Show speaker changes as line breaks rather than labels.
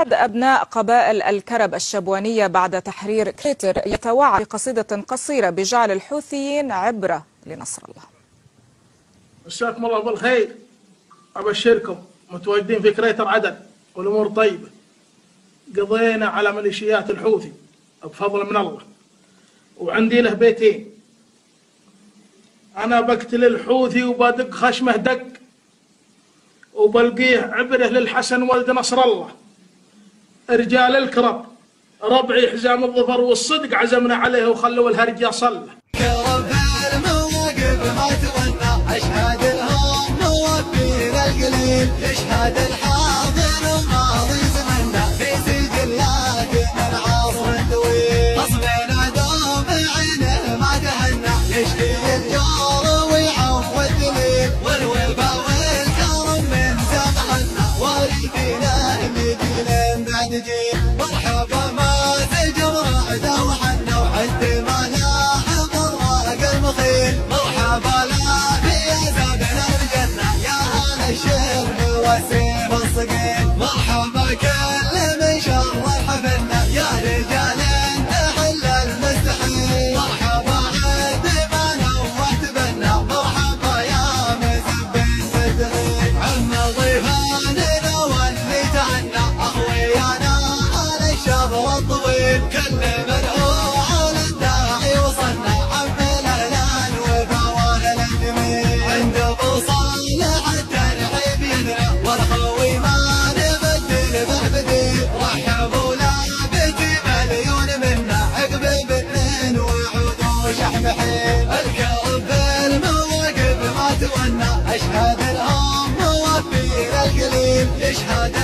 أحد أبناء قبائل الكرب الشبوانية بعد تحرير كريتر يتوعد بقصيدة قصيرة بجعل الحوثيين عبرة لنصر الله.
مساكم الله بالخير، أبشركم متواجدين في كريتر عدن والأمور طيبة. قضينا على ميليشيات الحوثي بفضل من الله، وعندي له بيتين. أنا بقتل الحوثي وبدق خشمه دق، وبلقيه عبره للحسن ولد نصر الله. رجال الكرب ربعي حزام الظفر والصدق عزمنا عليه وخلوا الهرج يصله.
كرب المواقف ما تولى، اشهد الهم موفينا القليل، يشهد الحاضر وماضي زمنا في سجلاتنا العصر الطويل. خصمنا دوم عينه ما تهنى، يشكي الجار ويعوض الدليل، والوفا والكرم من سمحنا وارثينا لجيل بعد جيل. مرحبا ما تجر عدا وحنا وحتى ما لاحظ الراق المخيل. مرحبا لا في زادنا الجنة يا هلا الشرب والسيف الصقيل. مرحبا كل من شرف حفلنا يا رجال تحل المستحيل. مرحبا عد ما نوحت بنا، مرحبا يا مزبين تدخيل. عم ضيفاننا واللي تعنى اخويانا على الشبر الطويل. كل من هو على الداعي وصلنا، عم الاهلال وفا واهل الجميل. عند ابو صالح الترحيب يدنا، والخوي ما نبدل به بديل. رحبوا لا بيتي مليون منا، عقب باثنين وعود شحم حيل. الكرب المواقف ما تولى، اشهد الهم موفي القليل، يشهد